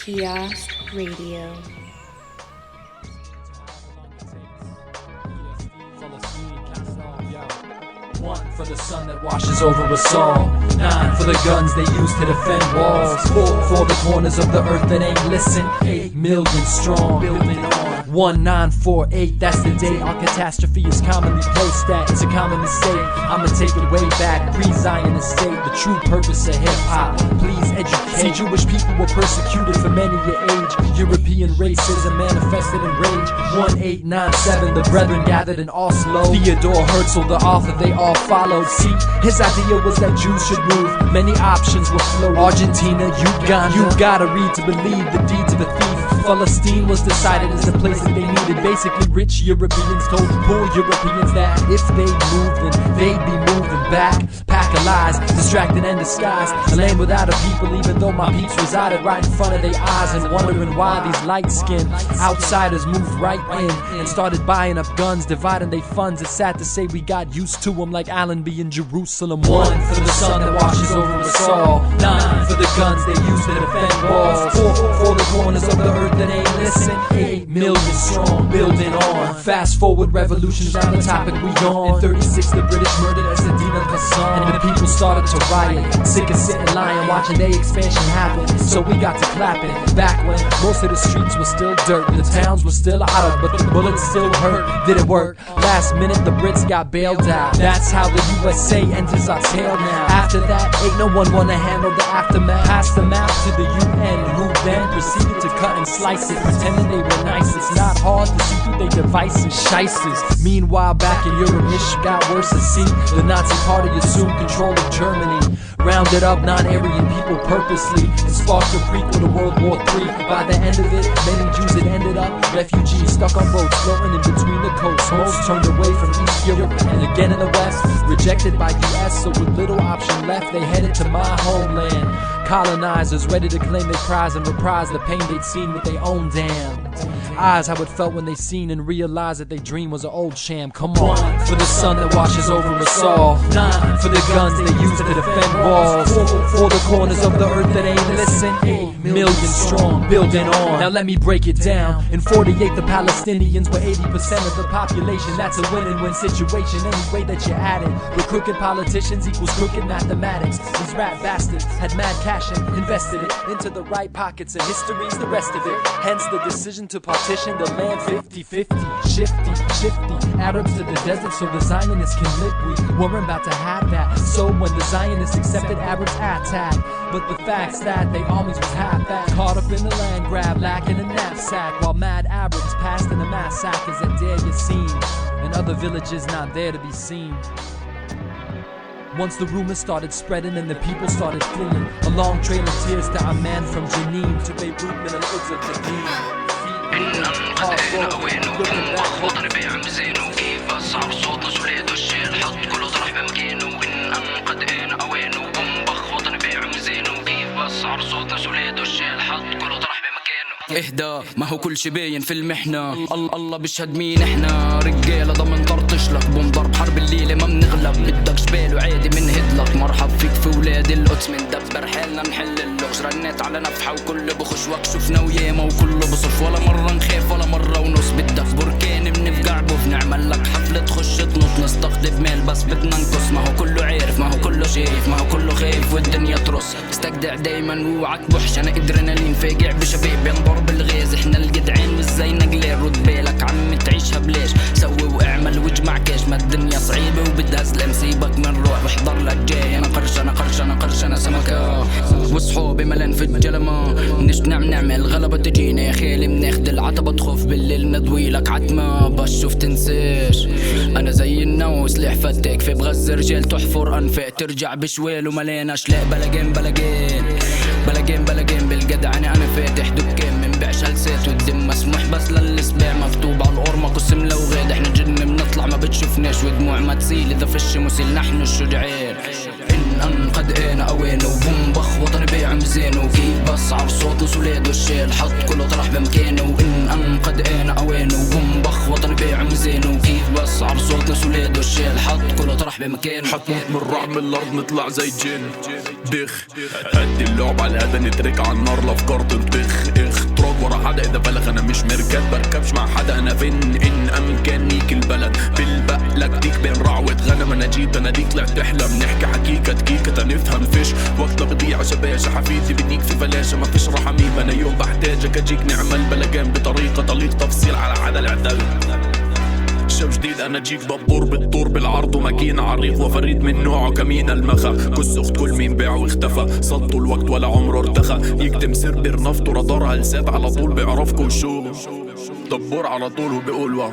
Kiosk Radio. One for the sun that washes over us all. 9 for the guns they use to defend walls. 4 for the corners of the earth that ain't listen. 8 million strong, building on. 1948, that's the date our catastrophe is commonly placed at. It's a common mistake, I'ma take it way back. Pre-Zionist state, the true purpose of hip-hop. Please educate. See, Jewish people were persecuted for many a age. European racism manifested in rage. 1897, the brethren gathered in Oslo. Theodore Herzl, the author, they all followed. See, his idea was that Jews should move. Many options were floated. Argentina, Uganda. You gotta read to believe the deeds of a thief. Palestine was decided as the place that they needed. Basically, rich Europeans told poor Europeans that if they moved, then they'd be moving back. Pack of lies, distracted and disguised. A land without a people, even though my peeps resided right in front of their eyes. And wondering why these light-skinned outsiders moved right in and started buying up guns, dividing their funds. It's sad to say we got used to them like Allenby in Jerusalem. 1 for the sun that washes over us all. 9 for the guns they use to defend walls. 4 for the corners of the earth that ain't listen. 8 million strong, building on. Fast forward, revolution's on the topic we on. In 36 the British murdered Ezzedine Hassan, and the people started to riot, sick of sitting lying, watching their expansion happen. So we got to clapping. Back when most of the streets were still dirt, the towns were still out, but the bullets still hurt. Did it work? Last minute the Brits got bailed out. That's how the USA enters our tale now. After that, ain't no one wanna handle the aftermath. Passed the map to the UN, who then proceeded to cut and slice it, pretending they were nice. It's not hard to see through their devices, shysters. Meanwhile, back in Europe, it got worse to see. The Nazi party assumed control of Germany, rounded up non-Aryan people purposely, and sparked a prequel to World War III. By the end of it, many Jews had ended up refugees, stuck on boats, floating in between the coasts. Most turned away from East Europe and again in the West, rejected by US, so with little option left, they headed to my homeland. Colonizers ready to claim their prize and reprise the pain they'd seen with their own damn eyes. How it felt when they seen and realized that their dream was an old sham. Come on, 1 for the sun that washes over us all. 9 for the guns they use to defend walls. 4 for the corners of the earth that ain't listen. 8 million strong, building on. Now let me break it down. In 48 the Palestinians were 80% of the population. That's a win-win situation any way that you add it. With crooked politicians equals crooked mathematics. These rat bastards had mad cash and invested it into the right pockets, and history's the rest of it. Hence the decision to partition the land 50-50. Shifty Arabs to the desert so the Zionists can live. We weren't about to have that. So when the Zionists accepted Arabs attack, but the fact's that they armies was half that. Caught up in the land grab, lacking a knapsack, while mad Arabs passed in the massacres at Deir Yassin, and other villages not there to be seen. Once the rumors started spreading and the people started fleeing, a long trail of tears to our man from Jenin to Beirut, من القدس القديم. إن انقضينا وينه وخوضنا بيعم زينه كيف صعب صوتنا سوليد والشيل حط كله طرح بمكانه. إن انقضينا وينه وخوضنا بيعم زينه كيف صعب صوتنا سوليد والشيل حط كله طرح بمكانه. اهدى ما هو كل شي باين في المحنة. الله بيشهد مين احنا رجالة ضمن طرطش لك بوم ضرب حرب الليلة ما بنغلب. بدك جبال وعادي منهد لك مرحب فيك في ولاد القدس مندبر حالنا نحل اللغز. رنيت على نفحة وكل بخش وقت شفنا وياما وكله بصف ولا مرة نخاف ولا مرة ونص. بدك بركان بنفقع بوف نعمل لك حفلة تخش تنط نستقطب مال بس بدنا نقص. ما هو كله عارف ما هو كله شايف ما هو كله خايف والدنيا ترص. استجدع دايما ووعك بوحش انا ادرينالين فاجع بشباب بينضر بالغاز. احنا الجدعان والزينة قليل رد بالك عم تعيشها بلاش. سوي واعمل واجمع كاش ما الدنيا صعيبة وبدها سلام. سيبك من روح واحضر لك جاي. انا قرش انا سمكة وصحوبي ملان في الجلمة. منش نعمل غلبة تجينا يا خالي مناخد العتبة تخوف بالليل ندوي لك عتمة بشوف تنساش. انا زي النو سلاح فتاك في بغز رجال تحفر انفاق ترجع بشوال وملان اشلاء. بلاجين بالجدعنة انا فاتح دكان منبيعش هلسات والدم مسموح بس للسباع. مكتوب على القرمة قسم لو غاد. احنا جن بنطلع ما بتشوفناش ودموع ما تسيل اذا فش مسيل نحن الشجعان. إن انقضينا اوانه وبوم بخ وطني بيعم زينه كيف بس بس عرصوت وسوليد والشيل حط كله طرح بمكانه وإن أنقد أنا أوانه ومبخ وطن بيع مزينه كيف بس عرصوت وسوليد والشيل حط كله طرح بمكانه حتموت من رعب من الأرض نطلع زي جن دخ هدي اللعب على الهدا نترك على النار الأفكار تنطخ تراب ورا حدا إذا بلغ أنا مش مركب بركبش مع حدا أنا فين إن أمكانيك البلد بالبقلك ديك بين رعوة غنم أنا جيت أنا ديك طلعت تحلم نحكي حكيكة دقيقة تنفهم فيش وقت بضيع شباشة حفيدي بديك في فلاشة ما فيش راحة ميم أنا يوم بحتاجك أجيك نعمل بلقان بطريقة طليق تفصيل على عدا العدل شو جديد انا جيك ببور بالطور بالعرض وماكينة عريض وفريد من نوعه كمين المخا كس اخت كل مين باع واختفى صدوا الوقت ولا عمره ارتخى يكتم سربر نفط ورادار هلسات على طول بيعرفكم شو دبور على طول وبيقول واو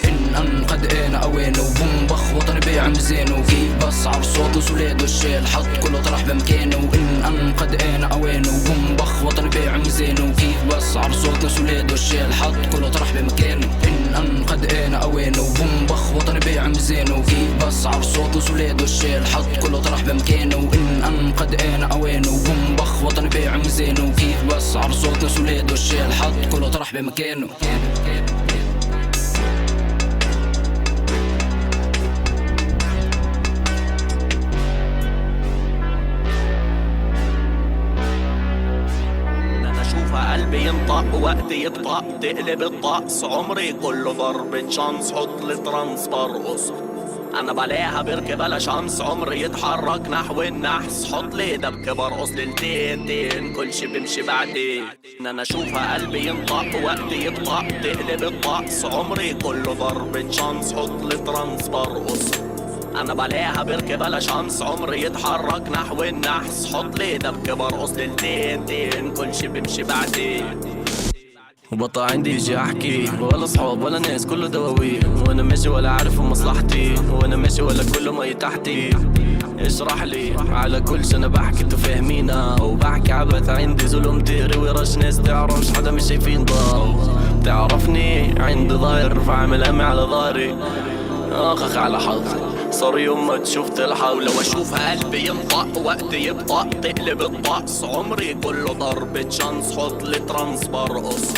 إن أنقد أنا أوانه ومبخ وطن بيع مزينه كيف بس عرصوت وسوليد والشيل حط كله طرح بمكانه وإن أنقد أنا أوانه ومبخ وطن بيع مزينه كيف بس عرصوت وسوليد والشيل حط كله طرح بمكانه إن أنقد أنا أوانه ومبخ وطن بيع مزينه كيف بس عرصوت وسوليد والشيل حط كله طرح بمكانه وإن أنقد أنا أوانه ومبخ وطن بيع مزينه كيف بس عرصوت وسوليد والشيل حط كله طرح بمكانه قلبي ينطق وقت يبطأ تقلب الطقس عمري كله ضربة شانس حط لي ترانس برقص انا بلاها بركب بلا شمس عمري يتحرك نحو النحس حط لي دبكة برقص للتين كل شي بمشي بعدين انا اشوفها قلبي ينطق وقت يبطأ تقلب الطقس عمري كله ضربة شانس حط لي ترانس برقص انا بلاها بركب بلا شمس عمري يتحرك نحو النحس حط لي دبكة برقص للتين كل شي بمشي بعدين وبطا عندي يجي احكي ولا صحاب ولا ناس كله دواوين وانا ماشي ولا عارف مصلحتي وانا ماشي ولا كله مي تحتي اشرح لي على كل شي انا بحكي انتو فاهمينها وبحكي عبث عندي ظلم تقري ورش ناس تعرفش حدا مش شايفين ضاو تعرفني عندي ظاهر فعمل امي على ظهري اخخ على حظي صار يوم ما تشوف تلحق ولو اشوفها قلبي ينطق وقت يبطأ تقلب الطقس عمري كله ضربة شانس حط لي ترانس برقص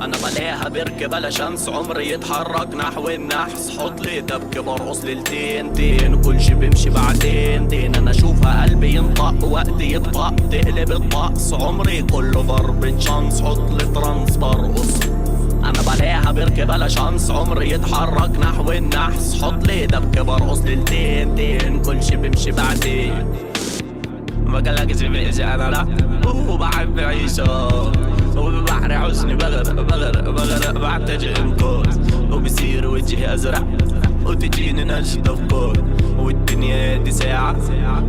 انا بلاها بركب بلا شمس عمري يتحرك نحو النحس حط لي دبكة برقص للتين وكل شي بمشي بعدين انا اشوفها قلبي ينطق وقت يبطأ تقلب الطقس عمري كله ضربة شانس حط لي ترانس برقص انا بلاها بركب بلا شمس عمري يتحرك نحو النحس حط لي دبكة برقص للتين كل شي بمشي بعدين بقلق زبيزي انا لا وبحب عيشه وببحر حزني بغرق بعتج انقاذ وبصير وجهي ازرق وتجيني نجد افكار والدنيا دي ساعة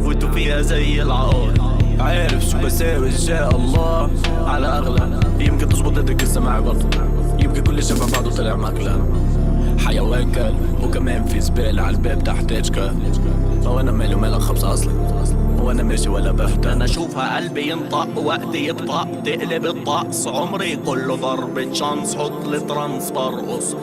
وانتو فيها زي العقار عارف شو بساوي ان شاء الله على اغلى يمكن تظبط هديك السماعة برضو يمكن كل شي مع بعضه طلع ماكلة حيوان كل وكمان في زبالة على الباب تحتاج كل وانا مالي ومالك خبز اصلا وانا ماشي ولا بهدى انا اشوفها قلبي ينطق وقت يبطأ تقلب الطقس عمري كله ضربة شانس حط لي ترانس برقص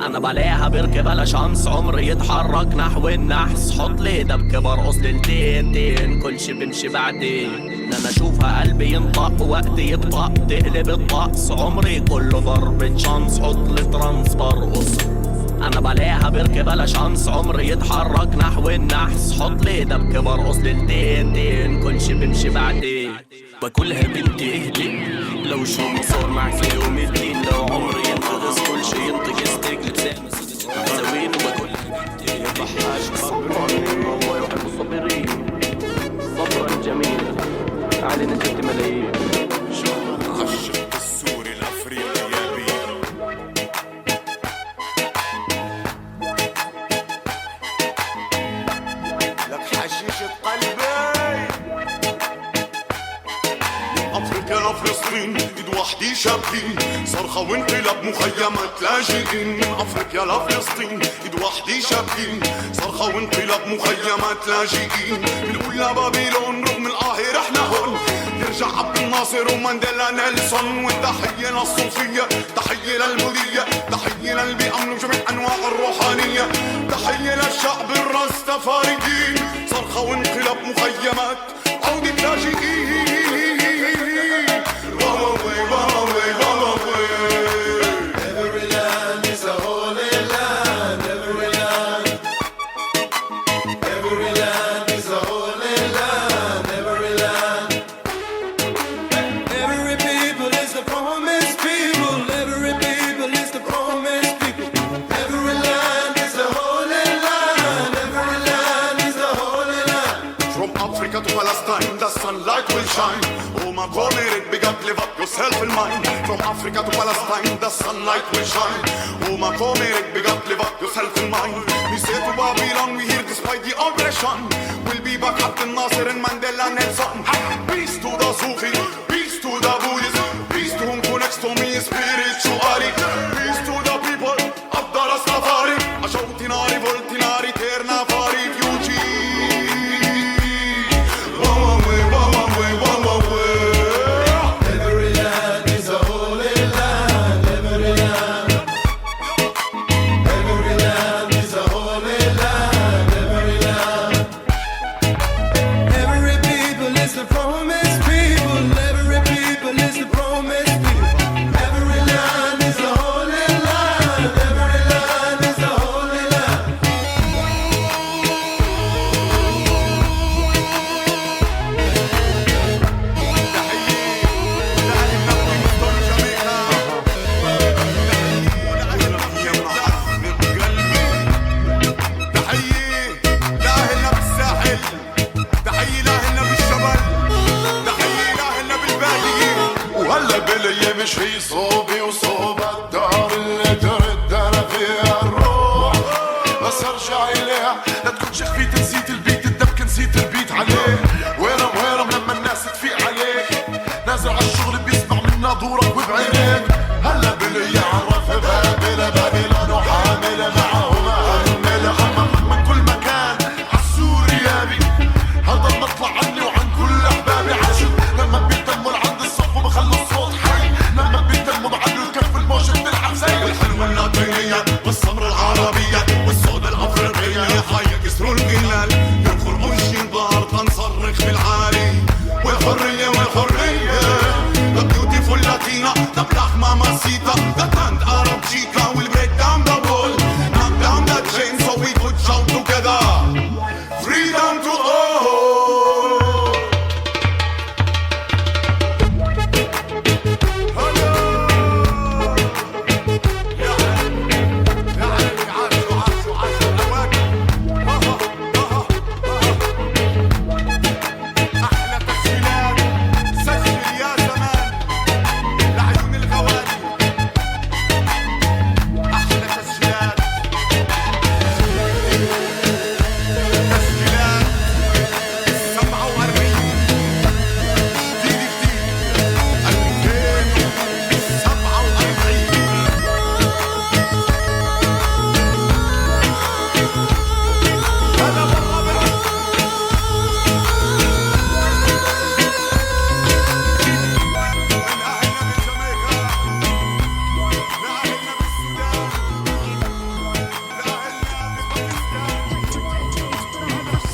انا بلاها بركب بلا شمس عمري يتحرك نحو النحس حط لي دبكة برقص للتين كل شي بمشي بعدين انا اشوفها قلبي ينطق وقت يبطأ تقلب الطقس عمري كله ضربة شانس حط لي ترانس برقص انا بلاها بركب بلا شمس عمري يتحرك نحو النحس حط لي دبكة برقص للتين كل شي بمشي بعدين بكلها بنتي اهدي لو شو ما صار معك اليوم الدين لو عمري ينقص كل شي ينطق يستيق لسان زوين وبكلها بنتي بحاج صبران الله يحب الصابرين صبرا جميلا علينا 6 ملايين خشب السوري الافريقي يا بيه لك حشيشة قلبي افريقيا لفلسطين ايد وحدي شابين صرخة وانقلاب مخيمات لاجئين من افريقيا لفلسطين ايد وحدي شابين صرخة وانقلاب مخيمات لاجئين بنقول لبابيلون رغم القاهرة احنا هون نرجع عبد الناصر ومانديلا نيلسون والتحية للصوفية تحية للبوذية تحية للي بيأمنوا جميع انواع الروحانية تحية للشعب الرستفاريين صرخة وانقلاب مخيمات عودة لاجئين Palestine, the sunlight will shine. Oh my God, big up, live up yourself in mind. From Africa to Palestine, the sunlight will shine. Oh my God, big up, live up yourself in mind. We say to Babylon, we here despite the oppression. We'll be back up in Nasser and Mandela Nelson. Peace to the Sufi, peace to the Buddhist, peace to whom connects to me spiritually. Peace to the people of the Rastafari. Ashautinari, voltinari, terna fari, fuji. Every land is a holy land. Every land. Every land is a holy land. Every land. Every people is the promised people. Every people is the promised people. Every land is a holy land. Every land is a holy land. تحية لأهلنا بالساحل، تحية لأهلنا بالشمال، تحية لأهلنا بالبادية. وهلا بالايام شي صوبي وصوب الدار اللي ترد انا فيها الروح، بس ارجع اليها لا تكون شخفيت نسيت البيت الدبكه نسيت البيت عليه. ويرم لما الناس تفيق عليك نازل على الشغل بيسمع منا دورك وبعينيك. هلا بالايام عرف بابل وحامل معهم اهمل غمك من كل مكان عالسوريابي. هذا المطلع عني وعن كل احبابي. عاشق لما بيتموا عند الصف وبخلوا الصوت حي. لما بيتموا بعدوا الكف الموجة بتلعب زي الحلوة اللاتينية والصبر العربية والصوت الأفريقية. حي كسروا الجلال يدخل وش الظهر تنصرخ بالعالي. والحرية والحرية The beautiful Latina, the black mamacita, the grand Arab chica will break down the wall, knock down the chain so we could shout together. Freedom to all. Hello. يا عيني عاشوا الأواكب. أحلى تسجيلات سجل يا زمان لعيون الغوالي. أحلى تسجيلات ال47 جديد 2047. هلا بالربع من أهلنا من جامايكا لأهلنا بالسودان لأهلنا بباكستان.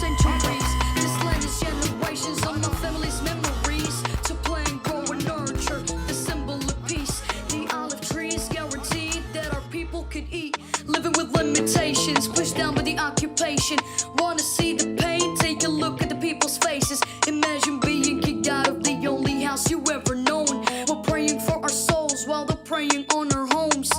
centuries. This land is generations of my family's memories. To plant, grow, and nurture the symbol of peace. The olive trees guaranteed that our people could eat. Living with limitations, pushed down by the occupation. Wanna see the pain? Take a look at the people's faces. Imagine being kicked out of the only house you ever known. We're praying for our souls while they're preying on our homes.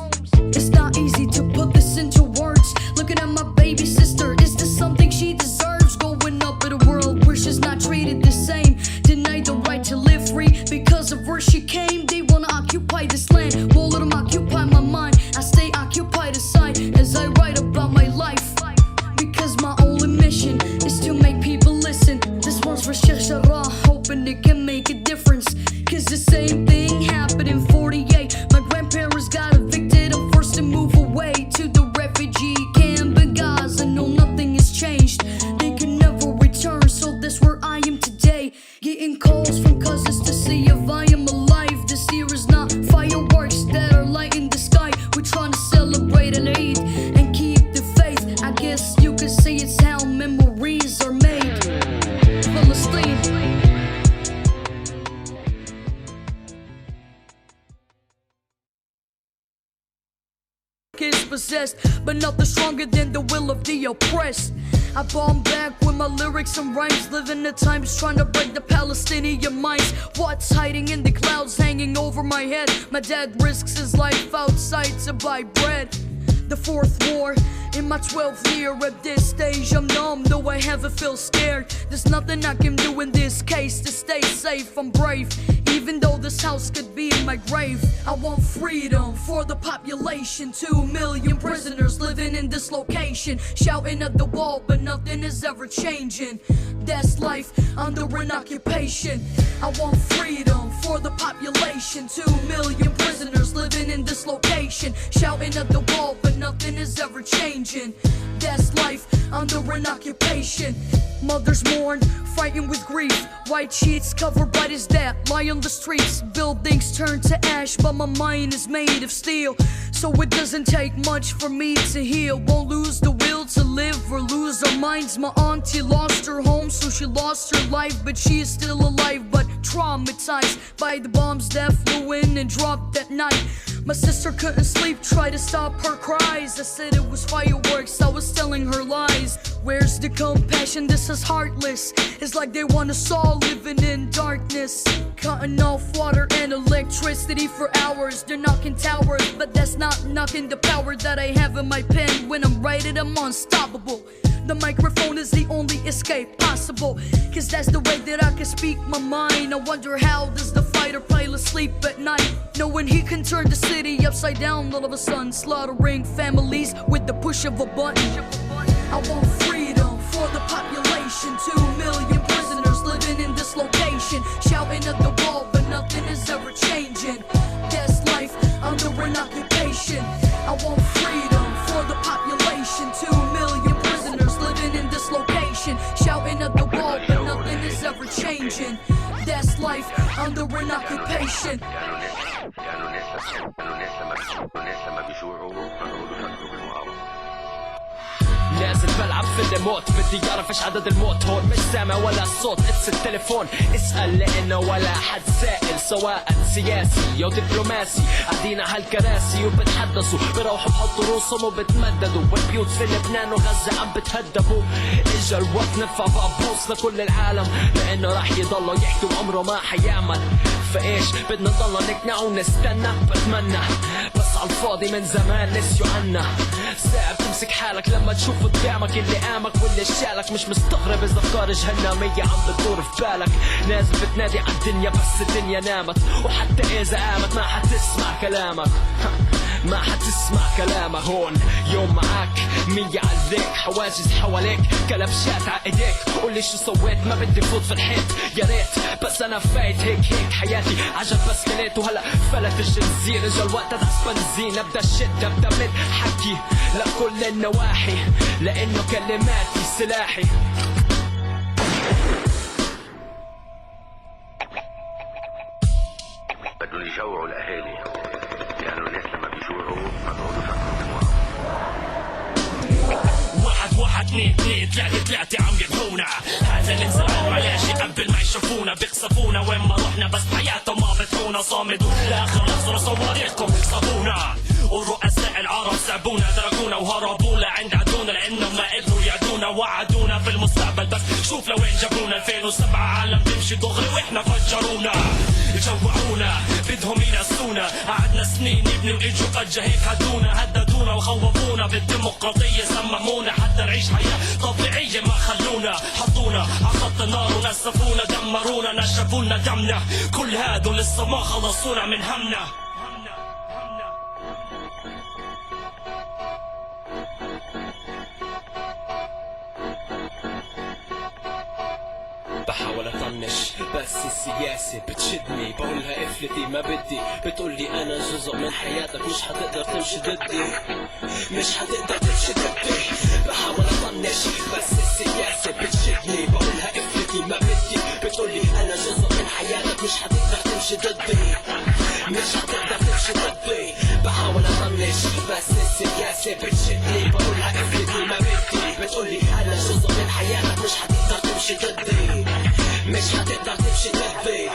It's not easy to put this into words. Looking at my baby sister, is this something she deserves? Growing up in a world where she's not treated the same, denied the right to live free because of where she came. They wanna occupy this land, won't let them occupy my mind. I stay occupied aside as I write about my life, because my only mission is to make people listen. This one's for Sheikh Jarrah, hoping it can make a difference. Cause the same thing happened in 48. My grandparents got evicted and forced to move away to the refugee camp in Gaza. No, nothing has changed. They can never return, so that's where I am today. Getting calls from cousins to see if I am alive. This year is not fireworks that are lighting the sky. We're trying to celebrate an Eid and keep the faith. I guess you could say it's how memories are made. Palestine. Is possessed, but nothing stronger than the will of the oppressed. I bomb back with my lyrics and rhymes, living the times trying to break the Palestinian minds. What's hiding in the clouds hanging over my head? My dad risks his life outside to buy bread. The fourth war In my 12th year at this stage, I'm numb, though I haven't feel scared. There's nothing I can do in this case to stay safe. I'm brave, even though this house could be in my grave. I want freedom for the population. 2 million prisoners living in this location, shouting at the wall, but nothing is ever changing. That's life under an occupation. I want freedom for the population. 2 million prisoners living in this location, shouting at the wall, but nothing is ever changing. That's life under an occupation. Mothers mourn, frightened with grief. White sheets covered by his dad lie on the streets. Buildings turn to ash, but my mind is made of steel. So it doesn't take much for me to heal. Won't lose the will to live or lose our minds. My auntie lost her home, so she lost her life, but she is still alive, but traumatized by the bombs that flew in and dropped that night. My sister couldn't sleep, tried to stop her cries. I said it was fireworks, I was telling her lies. Where's the compassion? This is heartless. It's like they want us all living in darkness, cutting off water and electricity for hours. They're knocking towers, but that's not knocking the power that I have in my pen. When I'm writing, I'm unstoppable. The microphone is the only escape possible, cause that's the way that I can speak my mind. I wonder how does the fighter pilot sleep at night, knowing he can turn the city upside down all of a sudden, slaughtering families with the push of a button. I want freedom for the population. 2 million prisoners living in this location, shouting at the wall, but nothing is ever changing. That's life under an occupation. I want freedom for the population. 2 million prisoners living in this location, shouting at the wall, but nothing is ever changing. That's life under an occupation. نازل بلعب في الموت، بدي اعرف ايش عدد الموت هون، مش سامع ولا صوت، اتس التليفون اسأل لانه ولا حد سائل، سواء سياسي او دبلوماسي. قاعدين على الكراسي وبتحدثوا، بروحوا بحطوا روسهم وبتمددوا، والبيوت في لبنان وغزة عم بتهدبوا. اجا الوقت نرفع بابوس لكل العالم، لانه راح يضلوا يحكوا عمره ما حيعمل. فايش بدنا نضلنا نقنع ونستنى؟ بتمنى بس عالفاضي من زمان نسيوا عنا. صعب تمسك حالك لما تشوف قدامك اللي قامك واللي شالك، مش مستغرب اذا افكار جهنمية عم بتدور في بالك. نازل بتنادي عالدنيا بس الدنيا نامت، وحتى اذا قامت ما حتسمع كلامك. ما حتسمع كلامك هون. يوم معاك 100 عليك، حواجز حواليك، كلبشات عايديك. قولي شو سويت؟ ما بدي فوت في الحيط يا ريت، بس انا فايت هيك حياتي عجب بس كليت. وهلا فلت الجنزير، اجا الوقت ادعس بنزين، ابدا الشد ابدا من حكي لكل النواحي، لانه كلماتي سلاحي. بدهم يجوعوا الاهالي، لانه الناس لما بيجوعوا ما بيقعدوا يفكروا. واحد اثنين ثلاثة عم يذبحونا. هذا اللي انزرعوا علاشي قبل ما يشوفونا، بيقصفونا وين ما رحنا، بس بحياتهم ما بتهونا. صامدوا لاخر لحظة، صواريخكم صابونا. والرؤساء العرب سعبونا، تركونا وهربوا لعند عدونا، لانهم ما قدروا يعدونا. وعدونا في المستقبل، بس شوف لوين جابونا. 2007 عالم تمشي دغري واحنا فجرونا. جوعونا بدهم ينسونا، قعدنا سنين نبني واجوا فجأة هيك هدونا. هددونا وخوفونا بالديمقراطية، سممونا حتى نعيش حياة طبيعية ما خلونا. حطونا عخط النار ونسفونا، دمرونا نشفونا دمنا. كل هادو لسه ما خلصونا من همنا. بحاول اطنش بس السياسة بتشدني، بقولها افلتي ما بدي، بتقولي انا جزء من حياتك، مش حتقدر تمشي ضدي، مش حتقدر تمشي ضدي. بحاول اطنش بس السياسة بتشدني، بقولها افلتي ما بدي، بتقولي انا جزء من حياتك، مش حتقدر تمشي ضدي، مش حتقدر تمشي ضدي. بحاول اطنش بس السياسة بتشدني، بقولها افلتي ما بدي، بتقولي انا جزء من حياتك، مش حتقدر تمشي ضدي، مش حتقدر تمشي ضدي.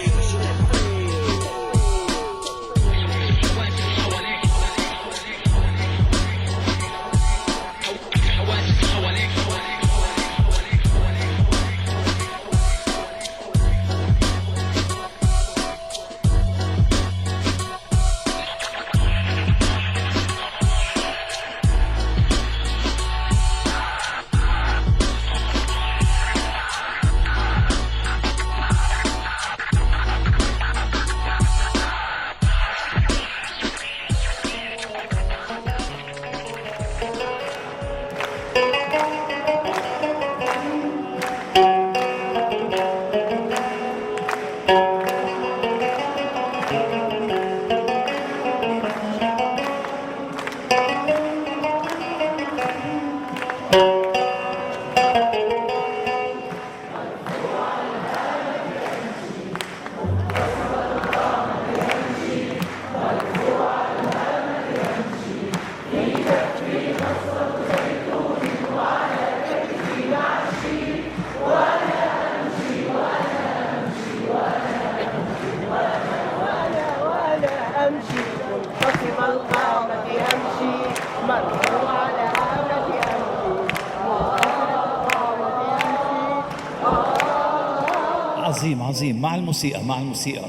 عظيم عظيم. مع الموسيقى مع الموسيقى.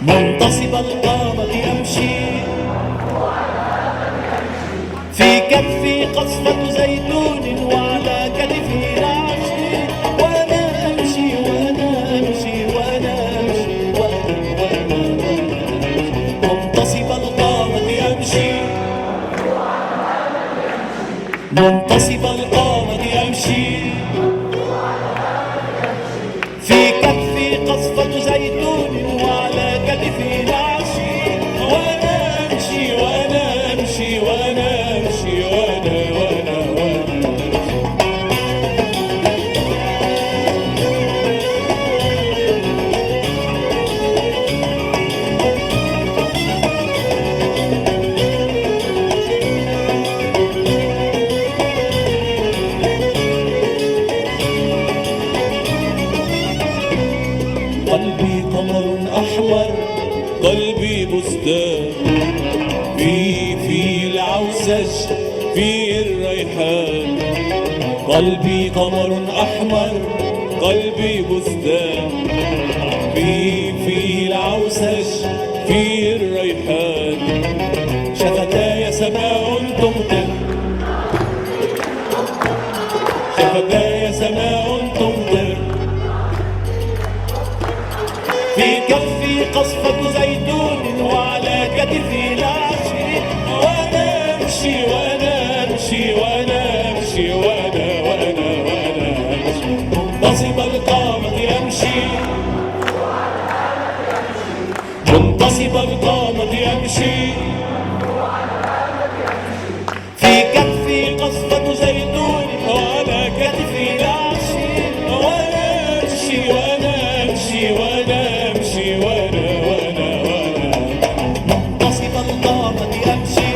منتصب القامة أمشي في كفي قصفة زيتون وعلى كتفي رعشي وأنا أمشي وأنا أمشي وأنا أمشي وأنا منتصب القامة أمشي منتصب القامة أمشي في كفي قصفة زيتون وعلى كتفي نعشي وأنا أمشي وأنا أمشي وأنا أمشي وأنا قلبي قمر أحمر قلبي بستان في العوسج في الريحان قلبي قمر أحمر قلبي بستان في العوسج في الريحان شفتاي سماء تمطر شفتاي سماء تمطر في كفي قصفة زيتون وعلى كتفي نعشي وأنا أمشي وأنا أمشي وأنا أمشي وأنا أمشي منتصب القامة أمشي منتصب القامة أمشي في كفي قصفة زيتون وعلى كتفي نعشي وأنا أمشي وأنا أمشي وأنا أمشي وأنا منتصب القامة أمشي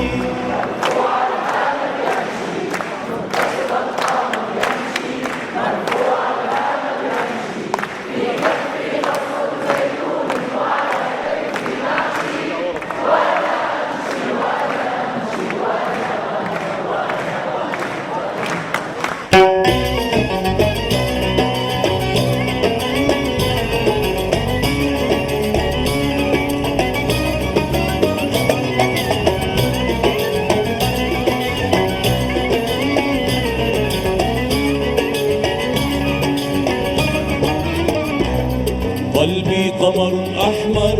قلبي قمر أحمر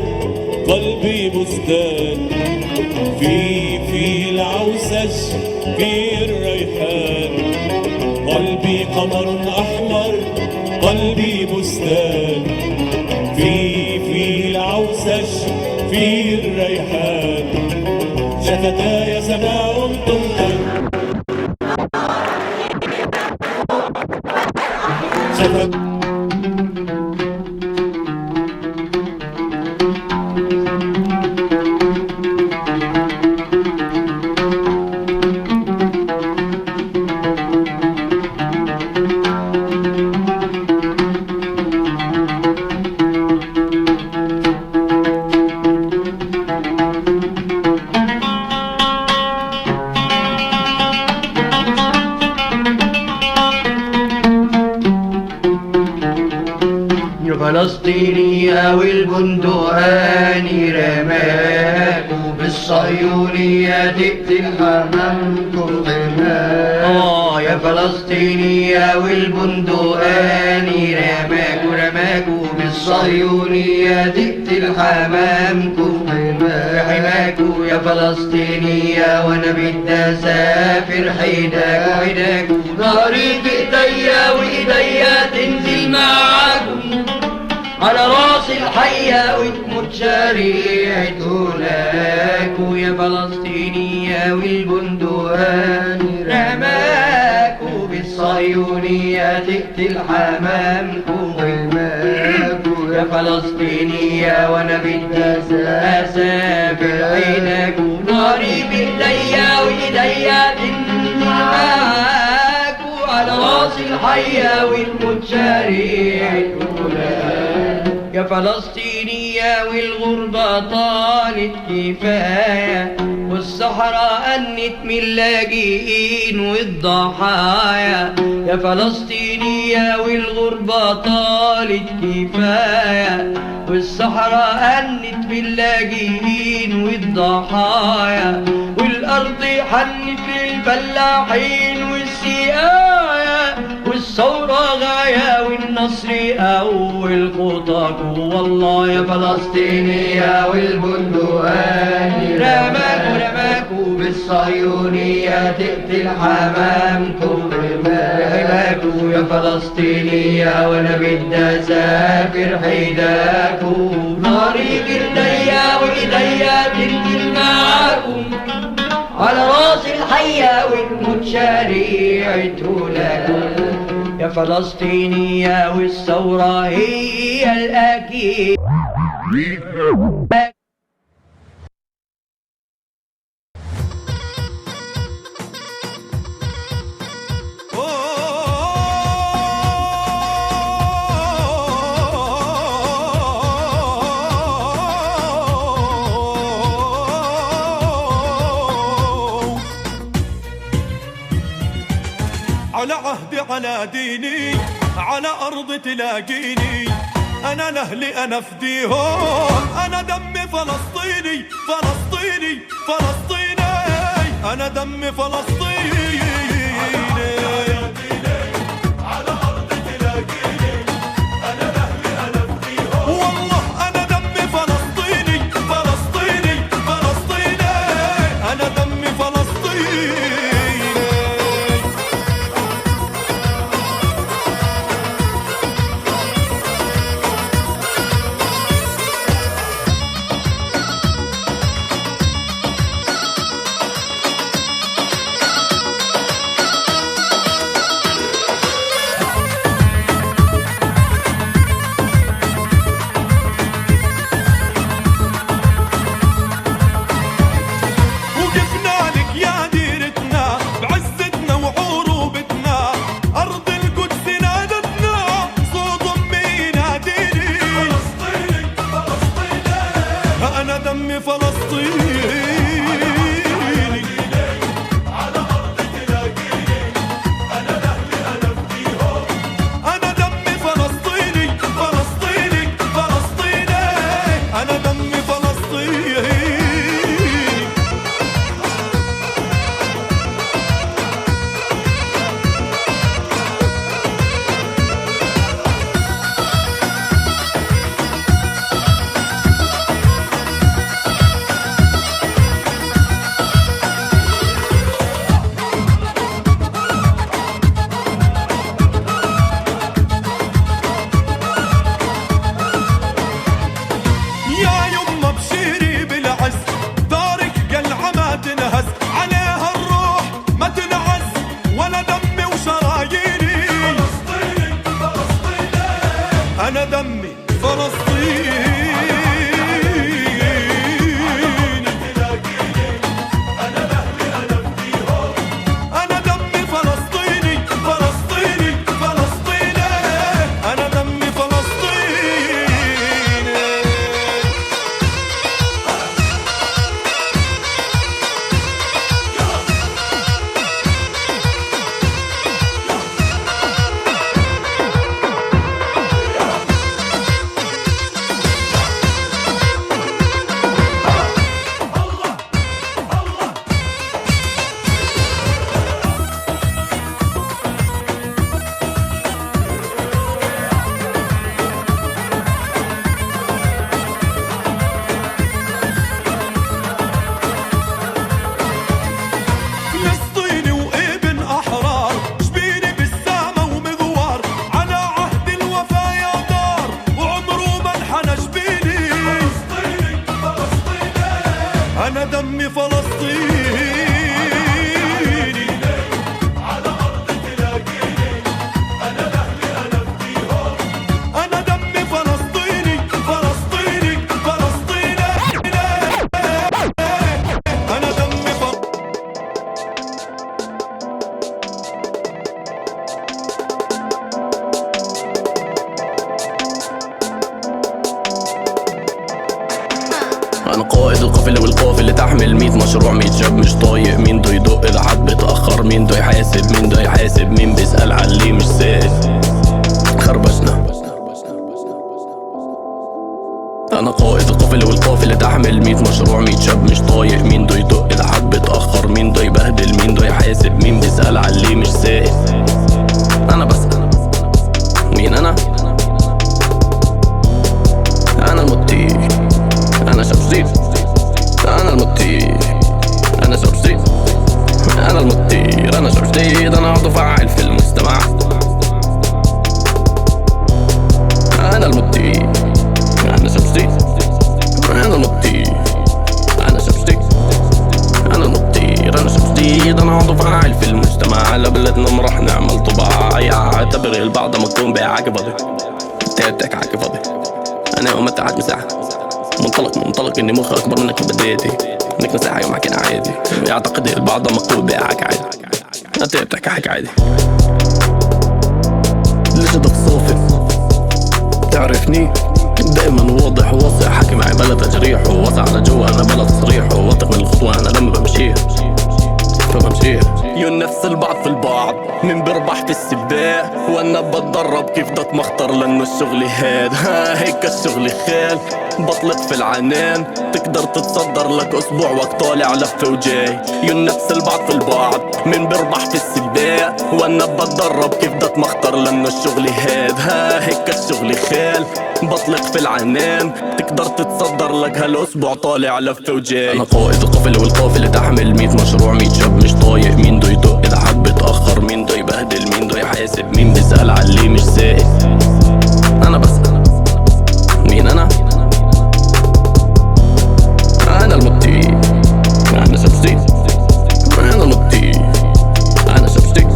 قلبي بستان في العوسج في الريحان قلبي قمر أحمر قلبي بستان في العوسج في الريحان شفتاي سماء تمطر فلسطينية والبندقاني رماكوا بالصهيونية تقتل حمامكم حماك يا فلسطينية والبندقاني رماكوا بالصهيونية تقتل حمامكم حماكوا يا فلسطينية وانا بدي اسافر حداكوا نهاري بايديا وايديا تنزل معاكم على راس الحية وتموت شريعته لكوا يا فلسطينية والبندقاني رماكوا بالصهيونية تقتل حمامكم وغلماكم يا فلسطينية وانا بدي اسافر عينكم ناري بايديا وايديا معاكم على راس الحية والموت شارعكم يا فلسطينية والغربة طالت كفاية والصحراء أنت من اللاجئين والضحايا يا فلسطينية والغربة طالت كفاية والصحراء أنت من اللاجئين والضحايا والأرض حنت للفلاحين والسقايا والثورة غاية والنصر أول خطاكم والله يا فلسطينية والبندقاني رماكوا بالصهيونية تقتل حمامكم رماكوا يا فلسطينية وانا بدي اسافر حيداكم ناري بايديا وايديا تنزل معاكم على راس الحية والموت شريعته لكم يا فلسطينية والثورة هي الأكيد على عهدي على ديني على أرض تلاقيني أنا لأهلي أنا فديهم أنا دمي فلسطيني فلسطيني فلسطيني أنا دمي فلسطيني على أرض تلاقيني أنا لأهلي أنا فديهم والله أنا دمي فلسطيني فلسطيني فلسطيني أنا دمي فلسطيني دمي فلسطيني على أرض تلاقيني أنا لأهلي أنا فديهم أنا دمي فلسطيني فلسطيني فلسطيني أنا دمي فلسطيني أنا دمي فلسطيني أنا لأهلي أنا فديهم أنا دمي فلسطيني فلسطيني فلسطيني أنا دمي فلسطيني انا قائد القافلة والقافلة تحمل 100 مشروع 100 شاب مش طايق. مين دو يدق اذا حد بيتأخر، مين دو يحاسب، مين دو يحاسب، مين بيسأل على اللي مش سائل. خربشنا. انا قائد القافلة والقافلة تحمل 100 مشروع 100 شاب مش طايق. مين دو يدق اذا حد بيتأخر، مين دو يبهدل، مين دو يحاسب، مين بيسأل على اللي مش سائل. انا بسأل مين انا المتي، انا شاب جديد، انا المتي، انا شاب جديد، انا المتي، انا شاب جديد، انا عضو فاعل في المجتمع. انا المتي، انا شاب جديد، انا المتي، انا شاب جديد، انا المتي، انا شاب جديد، انا عضو فاعل في المجتمع. لبلدنا ما راح نعمل طباع، اعتبر البعض ما تكون بيعاك فاضي، تاتك عاك فاضي. انا يوم تحت مساحة منطلق اني مخ اكبر منك بدايتي، انك مساحة يوم حكينا عادي. يعتقد البعض مكتوب بيعاك عادي، انت بتحكي حكي عادي. ليش بدك تصوفي تعرفني دايما واضح واضح، حكي معي بلا تجريح، ووسع على جوا انا بلا تصريح، وواثق من الخطوة انا لما بمشيها يون نفس البعض في البعض. من بربح في السباق وانا بتدرب كيف دك مختار، لانه الشغل هاد هيك الشغل خال. بطلق في العنان تقدر تتصدر لك اسبوع وقت طالع لفة وجاي. يون نفس البعض في البعض. من بربح في السباق وانا بتدرب كيف دك مختار، لانه الشغل هاد هيك الشغل خال. بطلق في العنان تقدر تتصدر لك هالاسبوع طالع لفة وجاي. انا قائد القافلة والقافلة تحمل 100 مشروع 100 شاب مش طايق. مين دو يدق اذا حد بيتأخر، مين دو يبهدل، مين دو يحاسب، مين بيسأل على اللي مش سائل. انا بسأل مين انا المتي، انا شاب جديد، انا المتي، انا شاب جديد،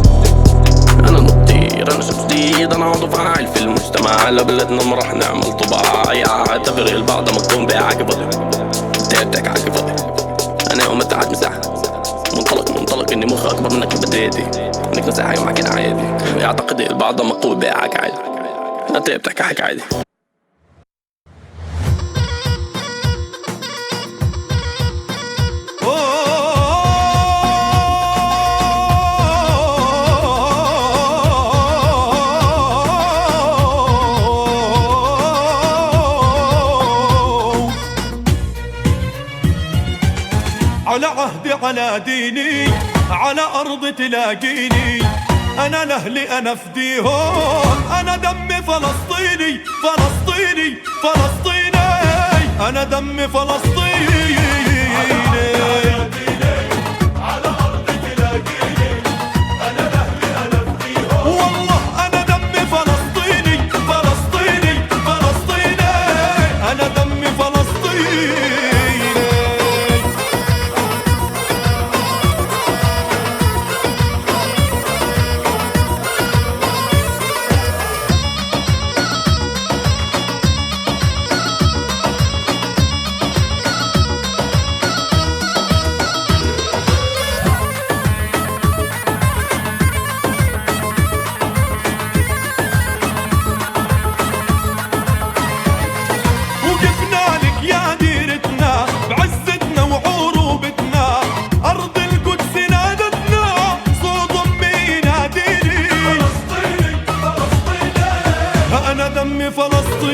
انا المتي، انا شاب جديد، انا عضو فاعل في المجتمع. لبلدنا ما راح نعمل طباع، اعتبر البعض ما تكون بيعاك فاضي، تاتك عاك فاضي. انا يوم تحت مساحة منطلق اني مخ اكبر منك بدايتي، انك مساحة يوم حكينا عادي. يعتقد البعض مكتوب بيعاك عادي، انت بتحكي حكي عادي. على عهدي على ديني على أرض تلاقيني، أنا لأهلي أنا فديهم، أنا دمي فلسطيني فلسطيني فلسطيني، أنا دمي فلسطيني. على أرض تلاقيني أنا لأهلي أنا فديهم، والله أنا دمي فلسطيني فلسطيني فلسطيني، أنا دمي فلسطيني. أنا دمي فلسطيني.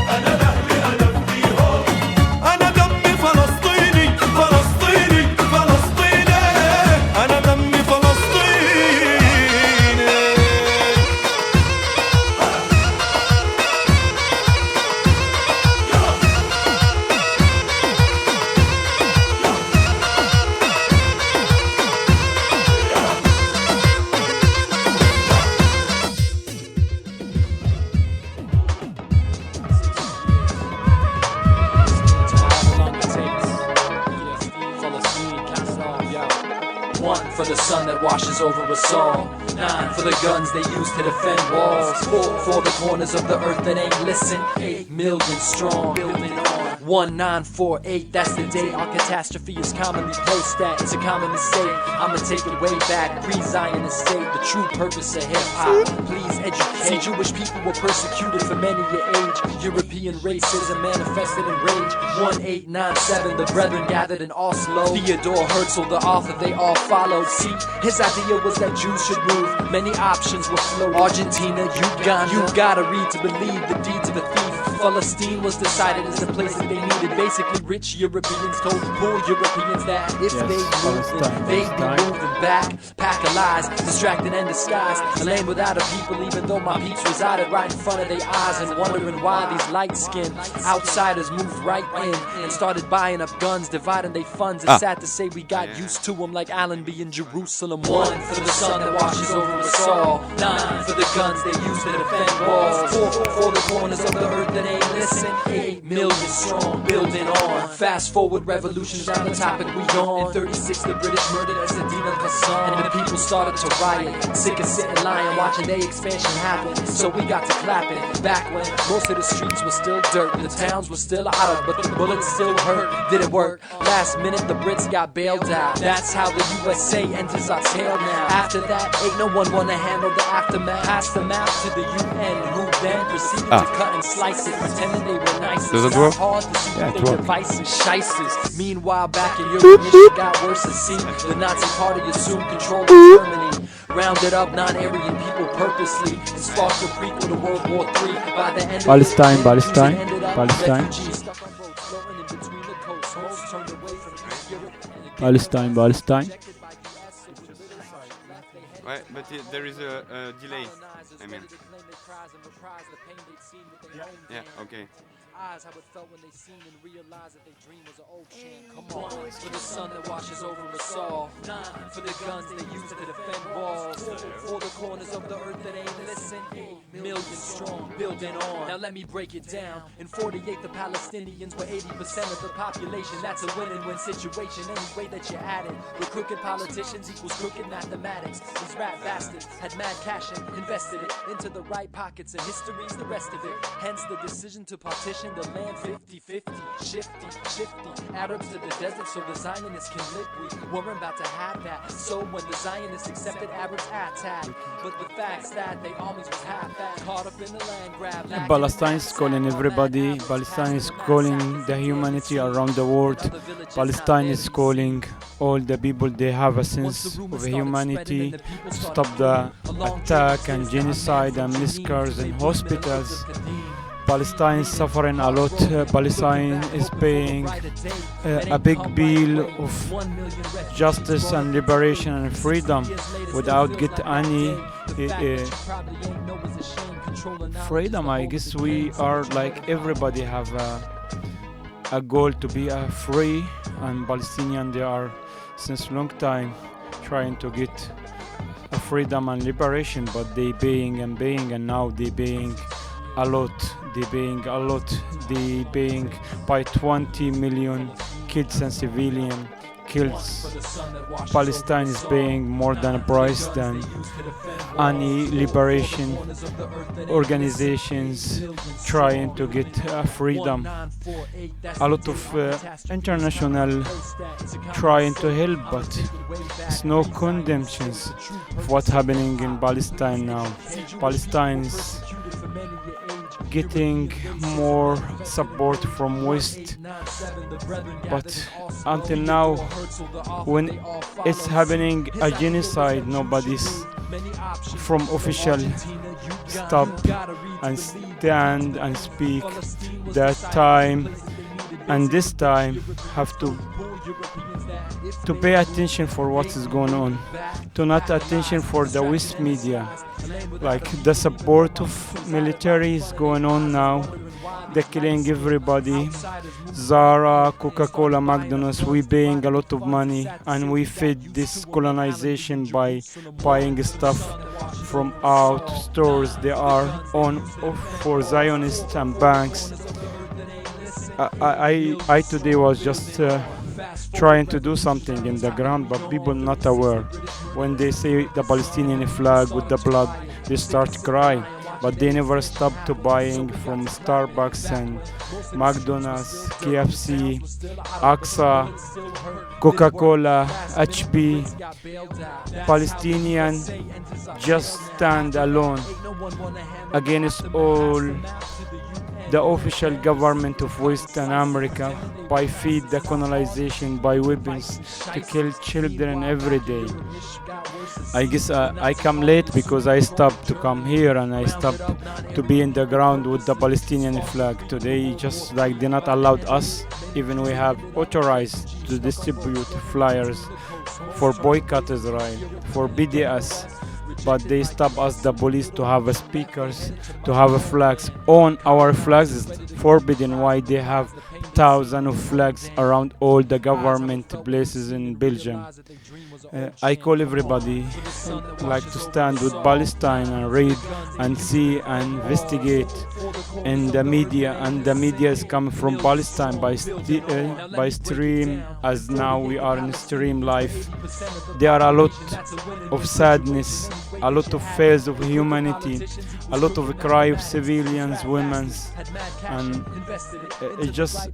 أنا لأهلي أنا فديهم، sun that washes over us all. 9 for the guns they use to defend walls. 4 for the corners of the earth that ain't listen. 8 million strong, building on. 1948, that's the date our catastrophe is commonly placed at. It's a common mistake, I'ma take it way back. Pre-Zionist state, the true purpose of hip-hop. Please educate. See, Jewish people were persecuted for many a age. European racism manifested in rage. 1897, the brethren gathered in Oslo. Theodore Herzl, the author, they all followed. See, his idea was that Jews should move. Many options were floated. Argentina, Uganda. You gotta read to believe the deeds of a thief. Palestine was decided as the place that they needed. Basically, rich Europeans told poor Europeans that if they moved, they'd be moving back. Pack of lies, distracted and disguised. A land without a people, even though my peeps resided right in front of their eyes. And wondering why these light-skinned outsiders moved right in and started buying up guns, dividing their funds. It's sad to say we got used to them like Allenby in Jerusalem. 1 for the sun that washes over us all. 9 for the guns they use to defend walls. 4 for the corners of the earth that ain't listen. 8 million strong, building on. Fast forward, revolution's on the topic we on. In 36 the British murdered Ezzedine Hassan, and the people started to riot. Sick of sitting lying, watching their expansion happen. So we got to clapping. Back when most of the streets were still dirt, the towns were still out, but the bullets still hurt. Did it work? Last minute the Brits got bailed out. That's how the USA enters our tail now. After that, ain't no one wanna handle the aftermath. Pass them out to the UN, who then proceeded to cut and slice it, pretending they were nice. Does it work? Hard to see Yeah, it their works. devices, shysters. Meanwhile, back in Europe, it got worse to see. The Nazi party assumed control of Germany, rounded up non-Aryan people purposely, and sparked a prequel to World War III. By the end Palestine, of Palestine, it ended up Palestine. refugees stuck on boats floating in between the coasts. Most turned away from Europe and Palestine, Palestine. Ouais, but there is a delay. I mean. Yeah, okay. Eyes how it felt when they seen and realized that their dream was an old chant. Come on, for the sun that washes over us all. 9 for the guns they use to defend walls. 4 for the corners of the earth that ain't listen. 8 million strong, building on. Now let me break it down. In 48 the Palestinians were 80% of the population. That's a win-and-win situation any way that you add it. With crooked politicians equals crooked mathematics. These rat bastards had mad cash and invested it into the right pockets, and history's the rest of it. Hence the decision to partition the land 50-50, shifty Arabs to the desert so the Zionists can live. We weren't about to have that, so when the Zionists accepted Arabs attack, but the facts that they armies was half-assed, caught up in the land grab. Palestine is calling everybody. Palestine is calling the humanity around the world. Palestine is calling all the people they have a sense of humanity to stop the attack and genocide and massacres in hospitals. Palestine is suffering a lot. Palestine is paying a big bill of justice and liberation and freedom without get any freedom. I guess we are like everybody have a goal to be free, and Palestinian they are since long time trying to get a freedom and liberation, but they paying and now they paying a lot. They paying by 20 million kids and civilian kills. Palestine is paying more than a price than any liberation organizations trying to get freedom. A lot of international trying to help, but it's no condemnations of what's happening in Palestine now. Palestine is getting more support from West, but until now, when it's happening a genocide, nobody's from official stop and stand and speak. That time and this time have to pay attention for what is going on, to not attention for the West media, like the support of military is going on now. They're killing everybody. Zara, Coca-Cola, McDonald's, we paying a lot of money, and we feed this colonization by buying stuff from out stores. They are on for Zionists and banks. I today was just trying to do something in the ground, but people not aware. When they see the Palestinian flag with the blood, they start crying. But they never stop to buying from Starbucks and McDonald's, KFC, AXA, Coca-Cola, HP. Palestinian just stand alone against all the official government of Western America by feed the colonization by weapons to kill children every day. I guess I come late because I stopped to come here and I stopped to be in the ground with the Palestinian flag. Today just like they not allowed us, even we have authorized to distribute flyers for boycott Israel, for BDS. But they stop us, the police, to have speakers, to have flags. On our flags is forbidden. Why they have thousands of flags around all the government places in Belgium. I call everybody like to stand with Palestine and read and see and investigate in the media, and the media is coming from Palestine by stream, as now we are in stream life. There are a lot of sadness, a lot of fears of humanity, a lot of cry of civilians, women, and it just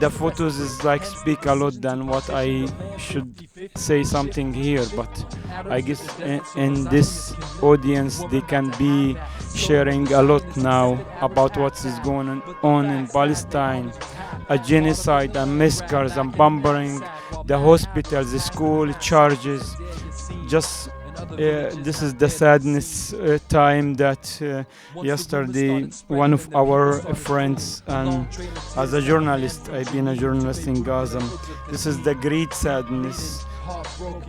the photos is like speak a lot than what I should say something here. But I guess in this audience they can be sharing a lot now about what is going on in Palestine, a genocide and massacres and bombing the hospitals, the school, churches. Just this is the sadness time that yesterday one of our friends, and as a journalist, I've been a journalist in Gaza, this is the great sadness.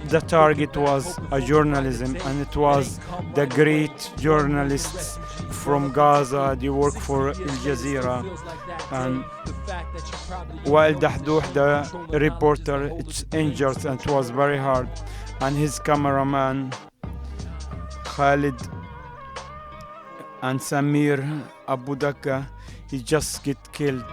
The target was a journalism, and it was the great journalists from Gaza. They work for Al Jazeera, and while Dahdouh, the reporter, it's injured and it was very hard, and his cameraman Khalid and Samir Abu Daka, he just get killed,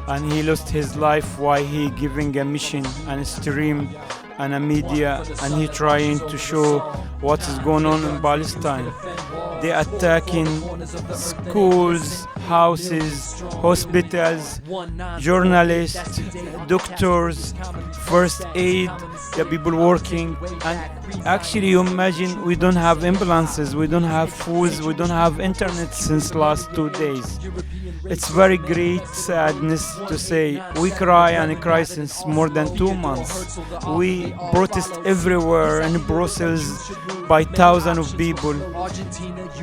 and he lost his life while he giving a mission and stream and a media, and he trying to show what is going on in Palestine. They attacking schools, houses, hospitals, journalists, doctors, first aid, the people working. And actually, you imagine we don't have ambulances, we don't have foods, we don't have internet since last 2 days. It's very great sadness to say we cry since more than 2 months. We protest everywhere in Brussels by thousands of people.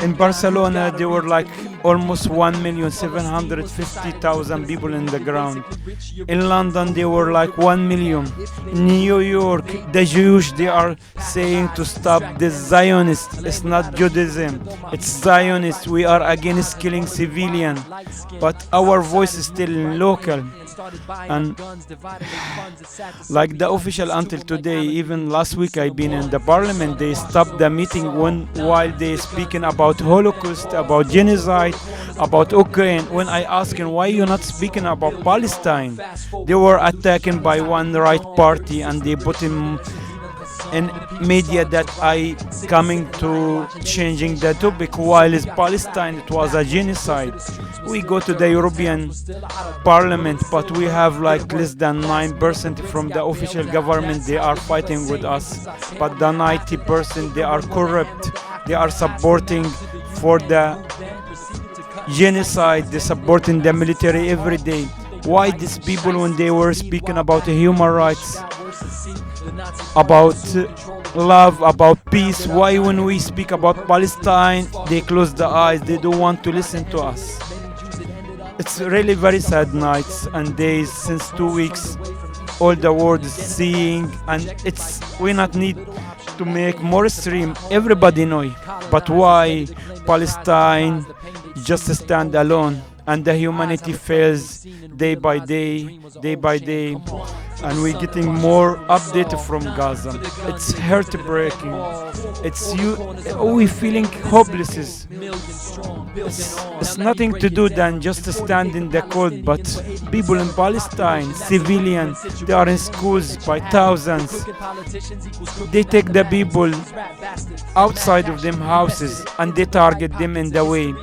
In Barcelona, there were like almost 1,750,000 people in the ground. In London, there were like 1 million. In New York, the Jews, they are saying to stop the Zionists. It's not Judaism, it's Zionists. We are against killing civilians, but our voice is still local. And like the official until today, even last week I've been in the parliament, they stopped the meeting while they speaking about Holocaust, about genocide, about Ukraine. When I asked them, why you not speaking about Palestine? They were attacked by one right party, and they put him in media that I coming to changing the topic, while is Palestine, it was a genocide. We go to the European Parliament, but we have like less than 9% from the official government. They are fighting with us, but the 90% they are corrupt. They are supporting for the genocide. They supporting the military every day. Why these people, when they were speaking about human rights, about love, about peace, why when we speak about Palestine, they close the eyes, they don't want to listen to us? It's really very sad nights and days since 2 weeks. All the world is seeing, and we not need to make more stream. Everybody know, but why Palestine just stand alone, and the humanity fails day by day, day by day. and we're getting more update from Gaza. It's heartbreaking. It's you. We feeling hopeless. It's nothing to do than just to stand in the cold. But people in Palestine, civilians, they are in schools by thousands. They take the people outside of them houses and they target them in the way.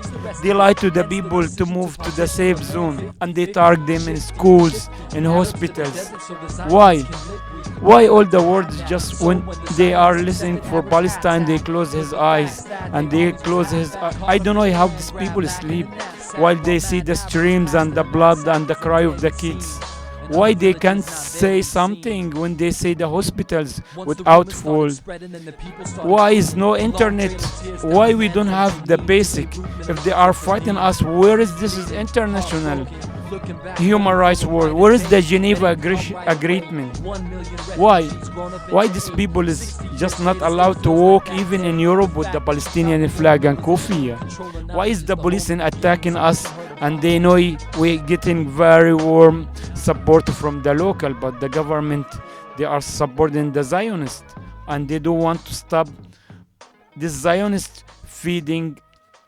They lie to the people to move to the safe zone and they target them in schools, in hospitals. Why? Why all the words just when they are listening for Palestine they close his eyes and they close his I don't know how these people sleep while they see the streams and the blood and the cry of the kids. Why they can't say something when they say the hospitals without food? Why is no internet? Why we don't have the basic? If they are fighting us, where is this is international human rights war? Where is the Geneva agreement? Why? Why these people is just not allowed to walk even in Europe with the Palestinian flag and kufiya? Why is the police attacking us and they know we're getting very warm support from the local, but the government, they are supporting the Zionists and they don't want to stop this Zionist feeding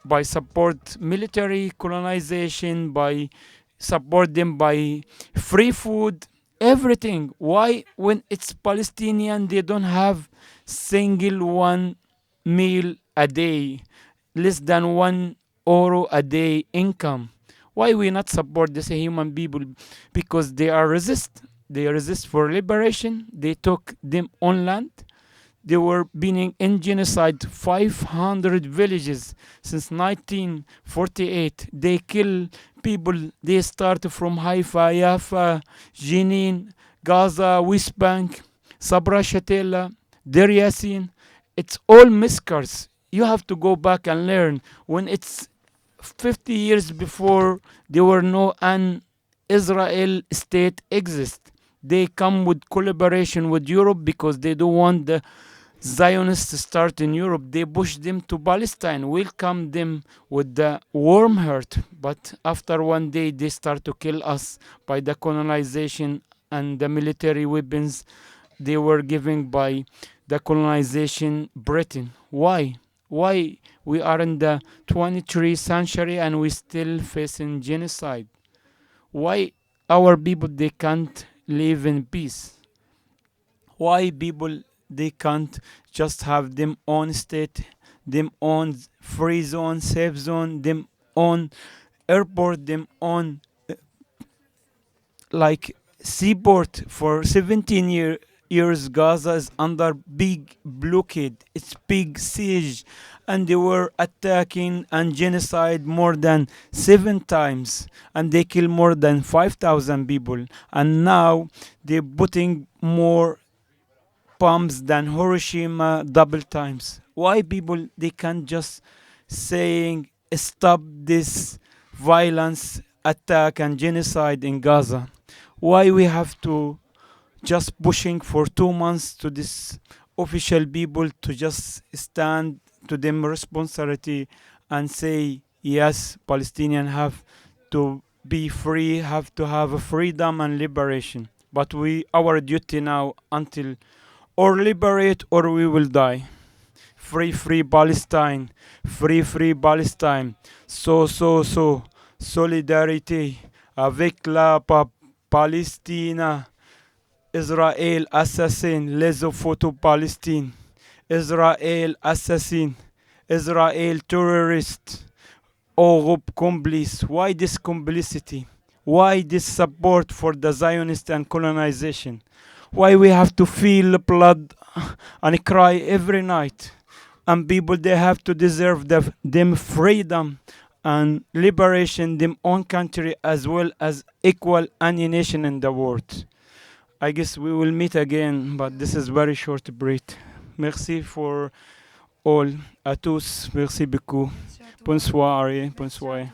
by support military colonization, by support them by free food, everything. Why when it's Palestinian they don't have single one meal a day, less than €1 a day income? Why we not support this human people? Because they resist for liberation. They took them on land. They were being in genocide 500 villages since 1948. They kill people. They start from Haifa, Jaffa, Jenin, Gaza, West Bank, Sabra Shatila, Deir Yassin. It's all massacres. You have to go back and learn. When it's 50 years before, there were no an Israel state exist. They come with collaboration with Europe because they don't want the Zionists to start in Europe. They push them to Palestine, welcome them with the warm heart. But after one day, they start to kill us by the colonization and the military weapons they were given by the colonization Britain. Why? Why we are in the 23rd century and we still facing genocide? Why our people, they can't live in peace? Why people, they can't just have them own state, them own free zone, safe zone, them own airport, them own like seaport? For 17 years Gaza is under big blockade, it's big siege, and they were attacking and genocide more than 7 times and they kill more than 5,000 people, and now they're putting more bombs than Hiroshima double times. Why people, they can't just saying stop this violence, attack and genocide in Gaza? Why we have to just pushing for 2 months to this official people to just stand to them responsibility and say yes, Palestinians have to be free, have to have a freedom and liberation. But our duty now until or liberate or we will die. Free Palestine, free Palestine. So solidarité avec la Palestine. Israël assassine les photos Palestine. Israël assassin. Israel terrorist. Europe complice. Why this complicity? Why this support for the Zionist and colonization? Why we have to feel blood and cry every night? And people, they have to deserve them freedom and liberation, them own country as well as equal any nation in the world. I guess we will meet again, but this is very short break. Merci for all. À tous. Merci beaucoup. Bonne soirée. Bonne soirée.